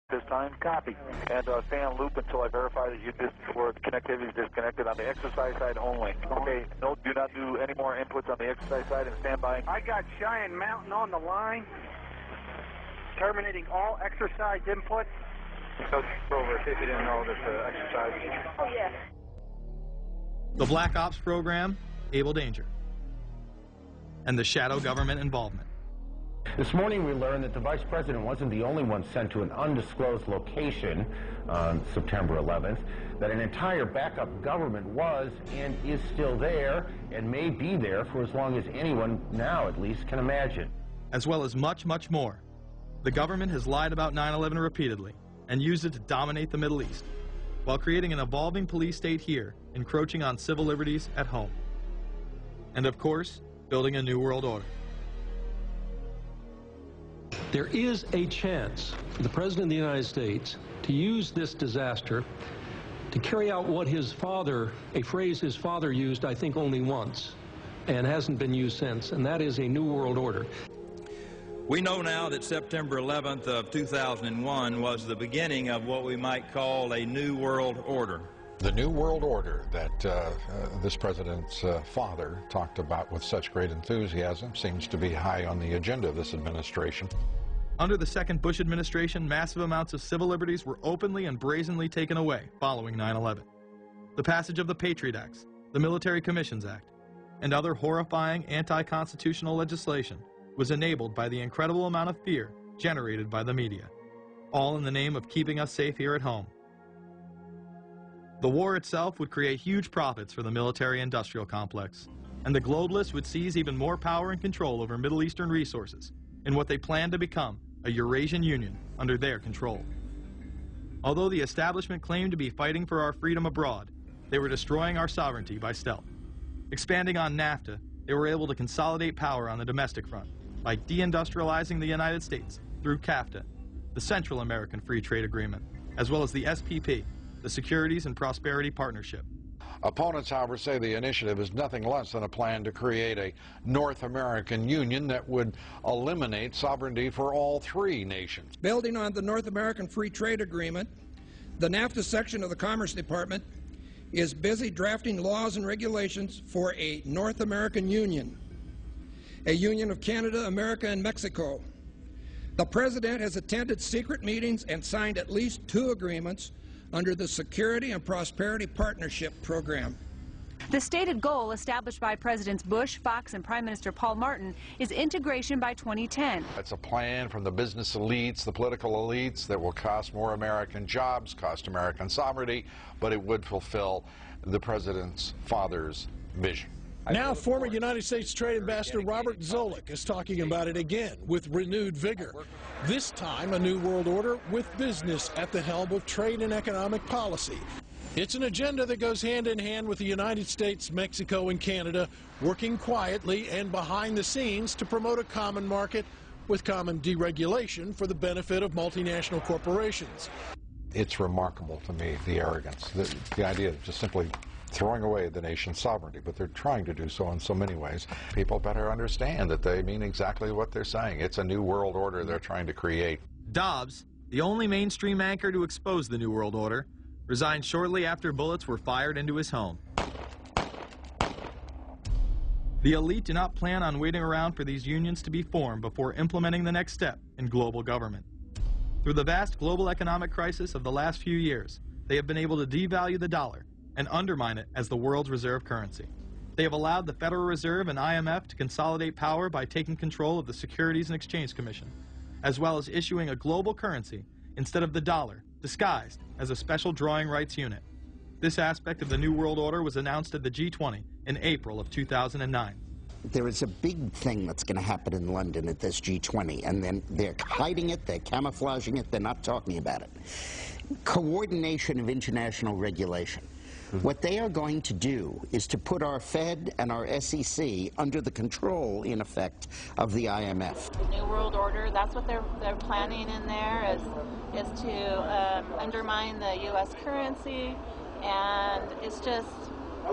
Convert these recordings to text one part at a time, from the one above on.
This time, copy. And stay on loop until I verify that where connectivity is disconnected on the exercise side only. Okay, no, do not do any more inputs on the exercise side and stand by. I got Cheyenne Mountain on the line, terminating all exercise inputs. So, over, see if you didn't know that exercise. Oh, yeah. The Black Ops program, Able Danger, and the shadow government involvement. This morning we learned that the Vice President wasn't the only one sent to an undisclosed location on September 11th, that an entire backup government was and is still there and may be there for as long as anyone now at least can imagine. As well as much, much more. The government has lied about 9/11 repeatedly and used it to dominate the Middle East, while creating an evolving police state here, encroaching on civil liberties at home. And of course, building a new world order. There is a chance for the President of the United States to use this disaster to carry out what his father, a phrase his father used, I think, only once, and hasn't been used since, and that is a new world order. We know now that September 11th of 2001 was the beginning of what we might call a new world order. The new world order that this president's father talked about with such great enthusiasm seems to be high on the agenda of this administration. Under the second Bush administration, massive amounts of civil liberties were openly and brazenly taken away following 9/11. The passage of the Patriot Acts, the Military Commissions Act, and other horrifying anti-constitutional legislation was enabled by the incredible amount of fear generated by the media, all in the name of keeping us safe here at home. The war itself would create huge profits for the military-industrial complex, and the globalists would seize even more power and control over Middle Eastern resources in what they planned to become a Eurasian Union under their control. Although the establishment claimed to be fighting for our freedom abroad, they were destroying our sovereignty by stealth. Expanding on NAFTA, they were able to consolidate power on the domestic front by deindustrializing the United States through CAFTA, the Central American Free Trade Agreement, as well as the SPP, the Securities and Prosperity Partnership. Opponents, however, say the initiative is nothing less than a plan to create a North American Union that would eliminate sovereignty for all three nations. Building on the North American Free Trade Agreement, the NAFTA section of the Commerce Department is busy drafting laws and regulations for a North American Union, a union of Canada, America, and Mexico. The President has attended secret meetings and signed at least 2 agreements under the Security and Prosperity Partnership Program. The stated goal established by Presidents Bush, Fox, and Prime Minister Paul Martin is integration by 2010. It's a plan from the business elites, the political elites, that will cost more American jobs, cost American sovereignty, but it would fulfill the President's father's vision. Now, former United States Trade Ambassador Robert Zoellick is talking about it again with renewed vigor. This time, a new world order with business at the helm of trade and economic policy. It's an agenda that goes hand in hand with the United States, Mexico, and Canada, working quietly and behind the scenes to promote a common market with common deregulation for the benefit of multinational corporations. It's remarkable to me, the arrogance, the idea of just simply throwing away the nation's sovereignty, but they're trying to do so in so many ways. People better understand that they mean exactly what they're saying. It's a new world order they're trying to create. Dobbs, the only mainstream anchor to expose the new world order, resigned shortly after bullets were fired into his home. The elite do not plan on waiting around for these unions to be formed before implementing the next step in global government. Through the vast global economic crisis of the last few years, they have been able to devalue the dollar and undermine it as the world's reserve currency. They have allowed the Federal Reserve and IMF to consolidate power by taking control of the Securities and Exchange Commission, as well as issuing a global currency instead of the dollar, disguised as a special drawing rights unit. This aspect of the New World Order was announced at the G20 in April of 2009. There is a big thing that's going to happen in London at this G20, and then they're hiding it, they're camouflaging it, they're not talking about it. Coordination of international regulation. What they are going to do is to put our Fed and our SEC under the control, in effect, of the IMF. The New World Order, that's what they're planning in there, is to undermine the U.S. currency, and it's just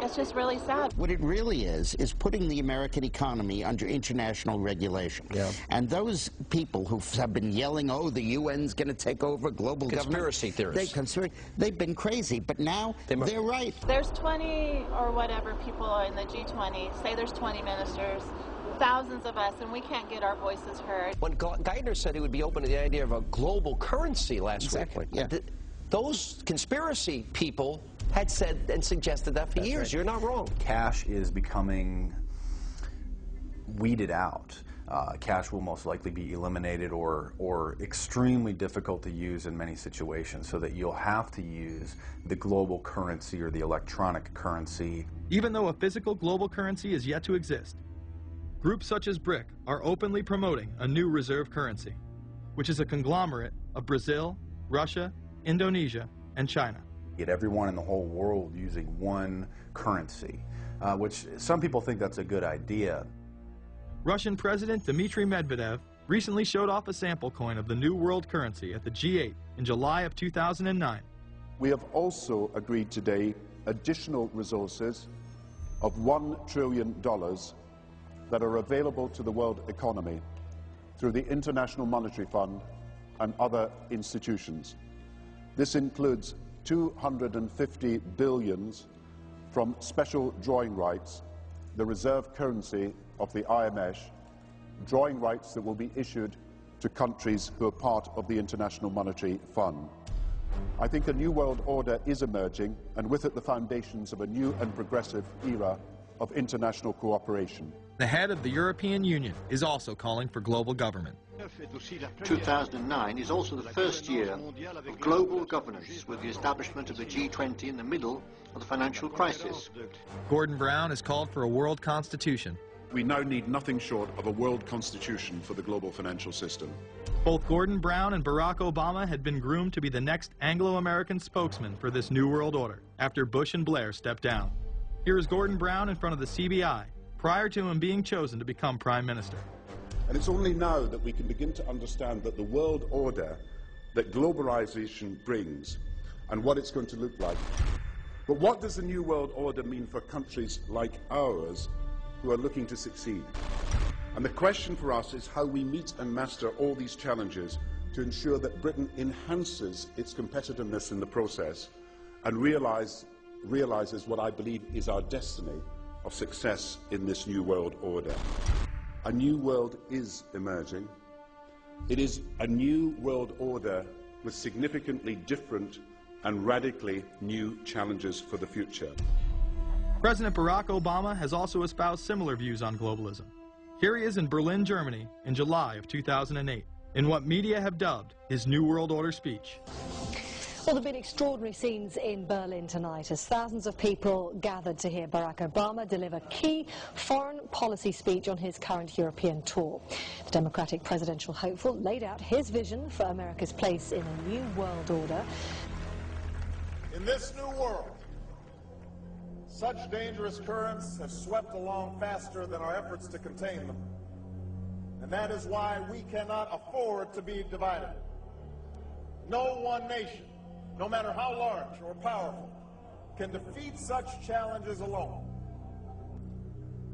It's just really sad. What it really is putting the American economy under international regulation. Yeah. And those people who have been yelling, oh, the UN's going to take over global Conspiracy government. They've been crazy, but now they're right. There's 20 or whatever people in the G20. Say there's 20 ministers, thousands of us, and we can't get our voices heard. When Geithner said he would be open to the idea of a global currency last week, yeah. Those conspiracy people had said and suggested that for years. Right. You're not wrong. Cash is becoming weeded out. Cash will most likely be eliminated or extremely difficult to use in many situations, so that you'll have to use the global currency or the electronic currency. Even though a physical global currency is yet to exist, groups such as BRIC are openly promoting a new reserve currency, which is a conglomerate of Brazil, Russia, Indonesia, and China. Get everyone in the whole world using one currency, which some people think that's a good idea. Russian President Dmitry Medvedev recently showed off a sample coin of the new world currency at the G8 in July of 2009. We have also agreed today additional resources of $1 trillion that are available to the world economy through the International Monetary Fund and other institutions. This includes 250 billion from special drawing rights, the reserve currency of the IMF, drawing rights that will be issued to countries who are part of the International Monetary Fund. I think a new world order is emerging, and with it the foundations of a new and progressive era of international cooperation. The head of the European Union is also calling for global government. 2009 is also the first year of global governance, with the establishment of the G20 in the middle of the financial crisis. Gordon Brown has called for a world constitution. We now need nothing short of a world constitution for the global financial system. Both Gordon Brown and Barack Obama had been groomed to be the next Anglo-American spokesman for this new world order after Bush and Blair stepped down. Here is Gordon Brown in front of the CBI prior to him being chosen to become Prime Minister. And it's only now that we can begin to understand that the world order that globalization brings and what it's going to look like. But what does the new world order mean for countries like ours who are looking to succeed? And the question for us is how we meet and master all these challenges to ensure that Britain enhances its competitiveness in the process and realizes what I believe is our destiny of success in this new world order. A new world is emerging. It is a new world order with significantly different and radically new challenges for the future. President Barack Obama has also espoused similar views on globalism. Here he is in Berlin, Germany, in July of 2008, in what media have dubbed his New World Order speech. Well, there have been extraordinary scenes in Berlin tonight as thousands of people gathered to hear Barack Obama deliver key foreign policy speech on his current European tour. The Democratic presidential hopeful laid out his vision for America's place in a new world order. In this new world, such dangerous currents have swept along faster than our efforts to contain them. And that is why we cannot afford to be divided. No one nation, no matter how large or powerful, can defeat such challenges alone.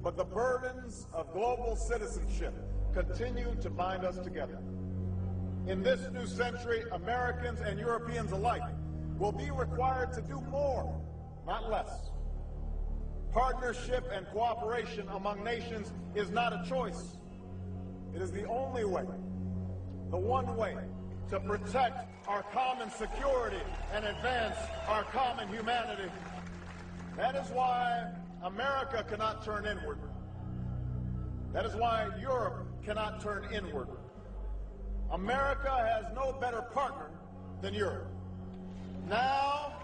But the burdens of global citizenship continue to bind us together. In this new century, Americans and Europeans alike will be required to do more, not less. Partnership and cooperation among nations is not a choice. It is the only way, the one way, to protect our common security and advance our common humanity. That is why America cannot turn inward. That is why Europe cannot turn inward. America has no better partner than Europe. Now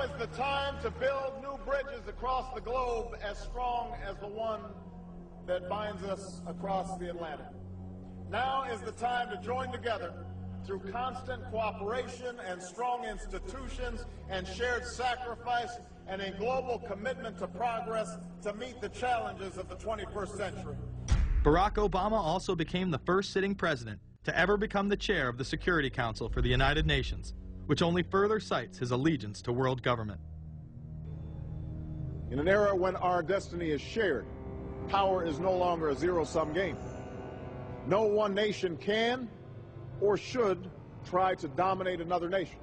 is the time to build new bridges across the globe as strong as the one that binds us across the Atlantic. Now is the time to join together through constant cooperation and strong institutions and shared sacrifice and a global commitment to progress to meet the challenges of the 21st century. Barack Obama also became the first sitting president to ever become the chair of the Security Council for the United Nations, which only further cites his allegiance to world government. In an era when our destiny is shared, power is no longer a zero-sum game. No one nation can or should try to dominate another nation.